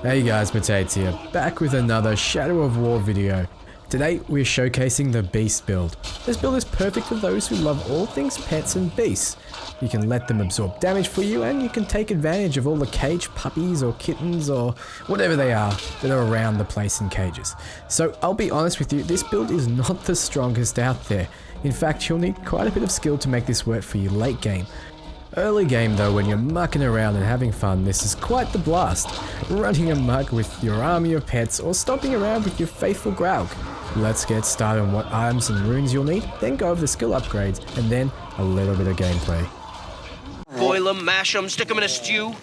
Hey guys, Potato here, back with another Shadow of War video. Today we're showcasing the Beast build. This build is perfect for those who love all things pets and beasts. You can let them absorb damage for you and you can take advantage of all the cage puppies or kittens or whatever they are that are around the place in cages. So I'll be honest with you, this build is not the strongest out there. In fact, you'll need quite a bit of skill to make this work for you late game. Early game though, when you're mucking around and having fun, this is quite the blast. Running amok with your army of pets or stomping around with your faithful Graug. Let's get started on what items and runes you'll need, then go over the skill upgrades, and then a little bit of gameplay. Boil them, mash them, stick them in a stew.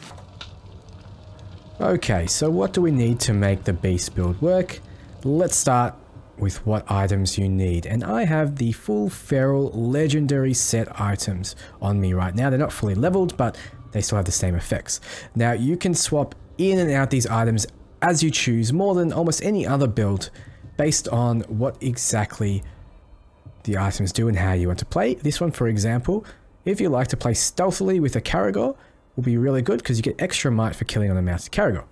Okay, so what do we need to make the Beast build work? Let's start with what items you need, and I have the full feral legendary set items on me right now. They're not fully leveled, but they still have the same effects. Now you can swap in and out these items as you choose, more than almost any other build, based on what exactly the items do and how you want to play. This one, for example, if you like to play stealthily with a Caragor, will be really good because you get extra might for killing on a mounted Caragor.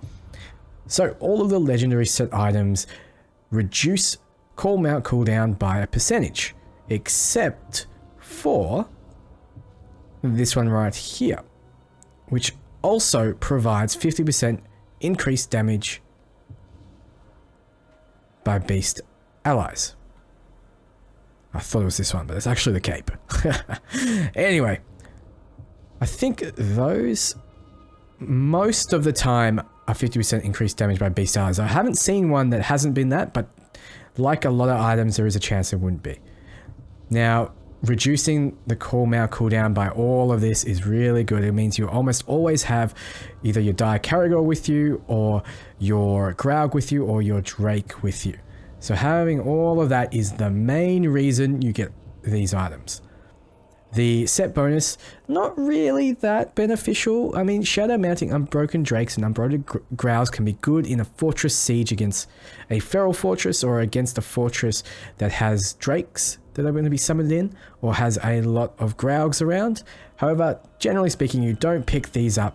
So all of the legendary set items reduce call mount cooldown by a percentage, except for this one right here, which also provides 50% increased damage by beast allies. I thought it was this one, but it's actually the cape. Anyway, I think those most of the time are 50% increased damage by beast allies. I haven't seen one that hasn't been that, but like a lot of items, there is a chance it wouldn't be. Now, reducing the call mount cooldown by all of this is really good. It means you almost always have either your Dire Caragor with you, or your Graug with you, or your Drake with you. So having all of that is the main reason you get these items. The set bonus, not really that beneficial. I mean, shadow mounting unbroken drakes and unbroken growls can be good in a fortress siege against a feral fortress, or against a fortress that has drakes that are going to be summoned in, or has a lot of graugs around. However, generally speaking, you don't pick these up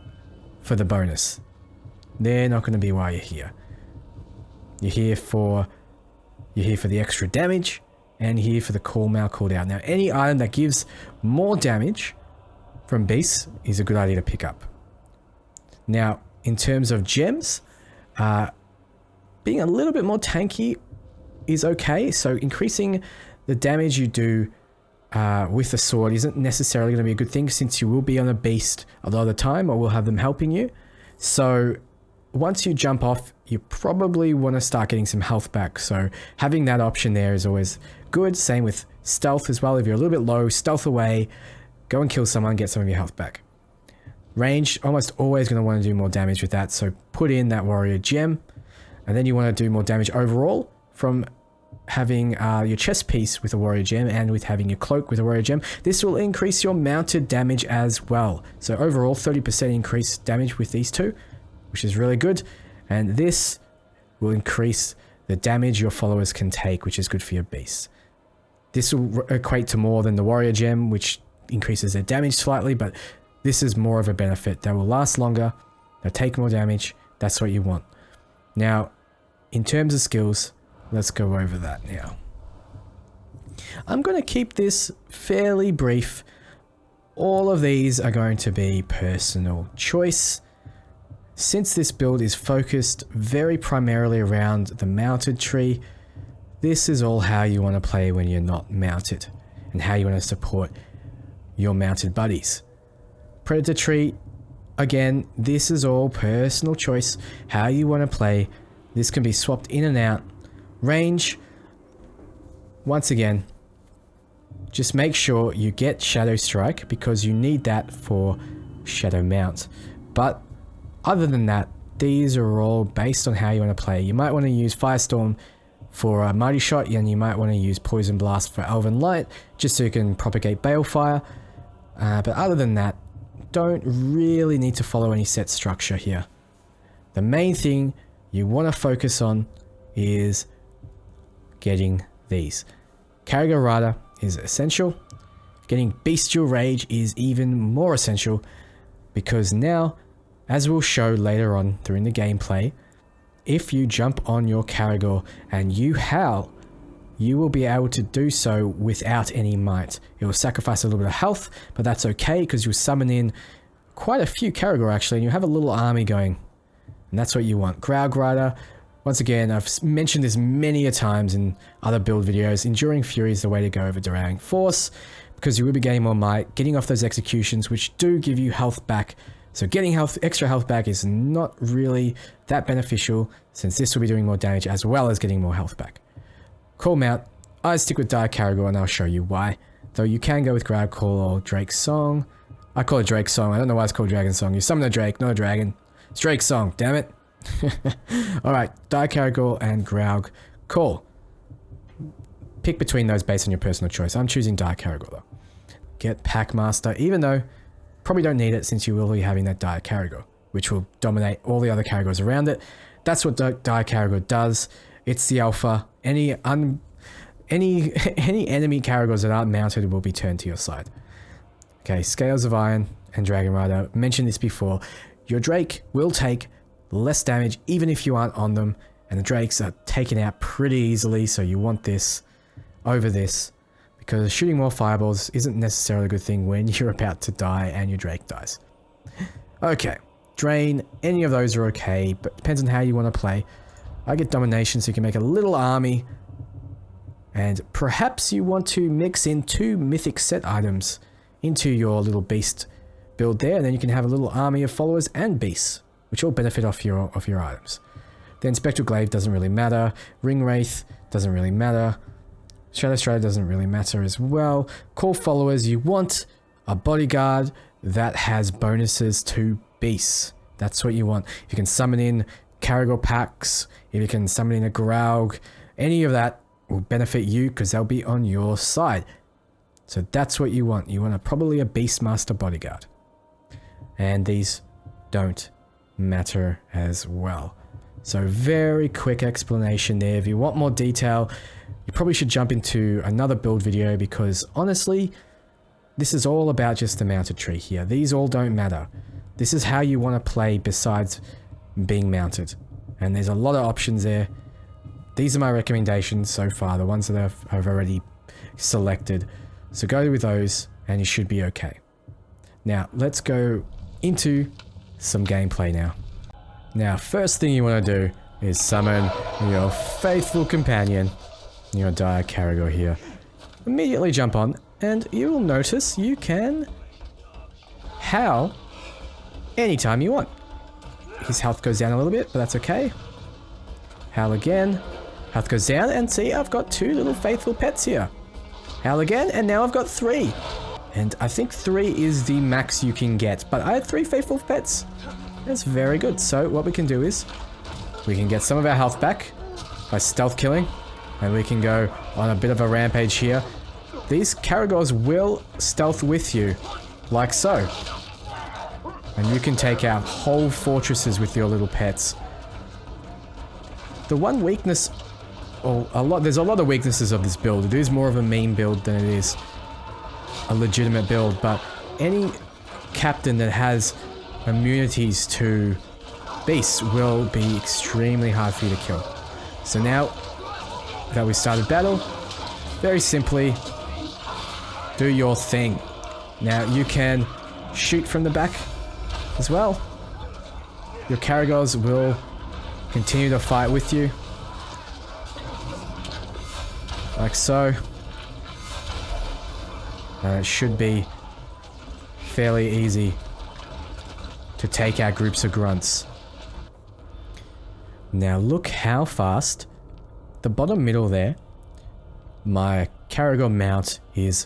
for the bonus. They're not going to be why you're here. You're here for the extra damage, and here for the call mount cooldown. Now, any item that gives more damage from beasts is a good idea to pick up. Now, in terms of gems, being a little bit more tanky is okay. So increasing the damage you do with the sword isn't necessarily going to be a good thing, since you will be on a beast a lot of the time, or will have them helping you. So once you jump off, you probably want to start getting some health back. So having that option there is always good. Same with stealth as well. If you're a little bit low, stealth away, go and kill someone, get some of your health back. Range, almost always going to want to do more damage with that. So put in that warrior gem, and then you want to do more damage overall from having your chest piece with a warrior gem, and with having your cloak with a warrior gem. This will increase your mounted damage as well. So overall 30% increased damage with these two, which is really good. And this will increase the damage your followers can take, which is good for your beasts. This will equate to more than the warrior gem, which increases their damage slightly, but this is more of a benefit. They will last longer, they'll take more damage. That's what you want. Now, in terms of skills, let's go over that now. I'm going to keep this fairly brief. All of these are going to be personal choice. Since this build is focused very primarily around the mounted tree, this is all how you want to play when you're not mounted, and how you want to support your mounted buddies. Predator tree, again, this is all personal choice, how you want to play. This can be swapped in and out. Range, once again, just make sure you get Shadow Strike, because you need that for Shadow Mount. But other than that, these are all based on how you want to play. You might want to use Firestorm for a Mighty Shot, and you might want to use Poison Blast for Elven Light, just so you can propagate Balefire. But other than that, don't really need to follow any set structure here. The main thing you want to focus on is getting these. Caragor Rider is essential. Getting Bestial Rage is even more essential, because now, as we'll show later on during the gameplay, if you jump on your Caragor and you howl, you will be able to do so without any might. It will sacrifice a little bit of health, but that's okay because you'll summon in quite a few Caragor actually, and you have a little army going. And that's what you want. Graug Rider, once again, I've mentioned this many a times in other build videos. Enduring Fury is the way to go over Durang Force because you will be getting more might, getting off those executions, which do give you health back. So getting extra health back is not really that beneficial since this will be doing more damage as well as getting more health back. Cool mount. I stick with Dire Caragor and I'll show you why. Though you can go with Grab Call or Drake's Song. I call it Drake's Song. I don't know why it's called Dragon Song. You summon a Drake, not a dragon. It's Drake's Song, damn it. Alright, Dire Caragor and Graug Call. Pick between those based on your personal choice. I'm choosing Dire Caragor though. Get Packmaster, even though probably don't need it since you will be having that Dire Caragor, which will dominate all the other Caragors around it. That's what Dire Caragor does. It's the alpha. Any enemy Caragors that aren't mounted will be turned to your side. Okay, Scales of Iron and Dragon Rider. Mentioned this before. Your Drake will take less damage even if you aren't on them, and the Drakes are taken out pretty easily, so you want this over this, because shooting more fireballs isn't necessarily a good thing when you're about to die and your Drake dies. Okay, Drain, any of those are okay, but depends on how you want to play. I get Domination so you can make a little army, and perhaps you want to mix in 2 mythic set items into your little beast build there, and then you can have a little army of followers and beasts, which all benefit off your items. Then Spectral Glaive doesn't really matter, Ring Wraith doesn't really matter, Shadow Strider doesn't really matter as well. Core followers, you want a bodyguard that has bonuses to beasts. That's what you want. If you can summon in Caragor packs, if you can summon in a Graug, any of that will benefit you because they'll be on your side. So that's what you want. You want probably a Beastmaster bodyguard. And these don't matter as well. So very quick explanation there. If you want more detail, you probably should jump into another build video because honestly, this is all about just the mounted tree here. These all don't matter. This is how you want to play besides being mounted. And there's a lot of options there. These are my recommendations so far, the ones that I've already selected. So go with those and you should be okay. Now, let's go into some gameplay now. Now, first thing you want to do is summon your faithful companion, your Dire Caragor here. Immediately jump on, and you will notice you can howl anytime you want. His health goes down a little bit, but that's okay. Howl again. Health goes down, and see, I've got 2 little faithful pets here. Howl again, and now I've got 3. And I think 3 is the max you can get, but I had 3 faithful pets. That's very good. So what we can do is we can get some of our health back by stealth killing, and we can go on a bit of a rampage here. These Caragors will stealth with you, like so. And you can take out whole fortresses with your little pets. The one weakness, there's a lot of weaknesses of this build. It is more of a meme build than it is a legitimate build, but any captain that has immunities to beasts will be extremely hard for you to kill. So now that we started battle, very simply, do your thing. Now you can shoot from the back as well. Your Caragors will continue to fight with you. Like so. And it should be fairly easy to take out groups of grunts. Now look how fast the bottom middle there, my Caragor mount is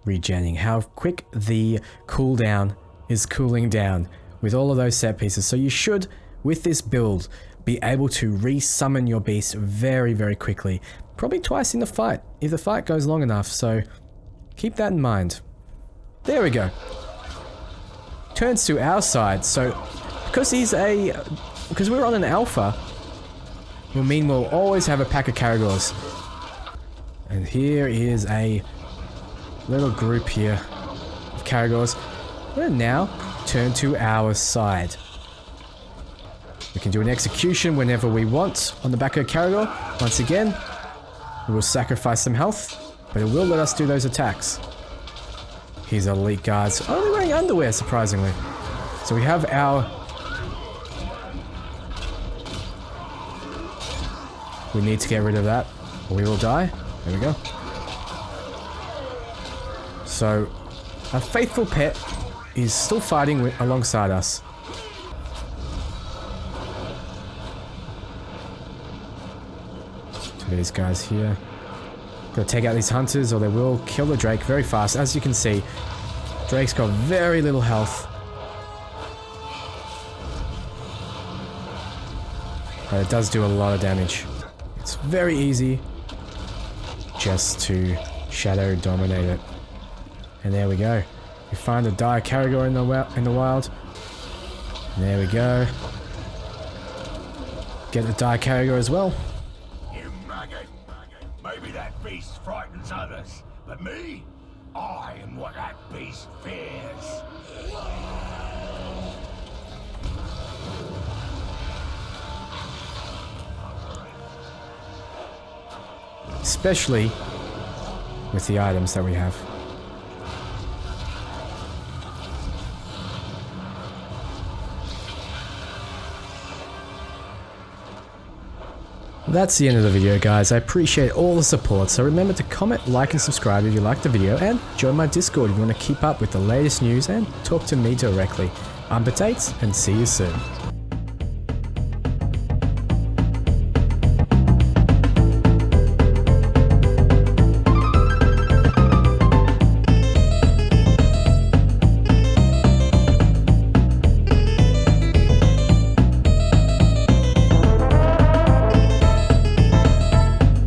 regenning. How quick the cooldown is cooling down with all of those set pieces. So you should, with this build, be able to re-summon your beast very, very quickly. Probably twice in the fight, if the fight goes long enough, so keep that in mind. There we go. Turns to our side, so because we're on an alpha, will mean we'll always have a pack of Caragors. And here is a little group here of Caragors. We're now turn to our side. We can do an execution whenever we want on the back of Caragor. Once again, we will sacrifice some health, but it will let us do those attacks. He's elite guards, only wearing underwear, surprisingly. So we have our... We need to get rid of that, or we will die. There we go. So, our faithful pet is still fighting alongside us. To these guys here. Gotta take out these hunters or they will kill the Drake very fast. As you can see, Drake's got very little health. But it does do a lot of damage. It's very easy just to shadow dominate it. And there we go. We find a dire Caragor in the wild. And there we go. Get the dire Caragor as well. You maggot. Maybe that beast frightens others, but me? I am what that beast fears. Especially with the items that we have. That's the end of the video, guys. I appreciate all the support, so remember to comment, like and subscribe if you liked the video, and join my Discord if you want to keep up with the latest news and talk to me directly. I'm Potates, and see you soon.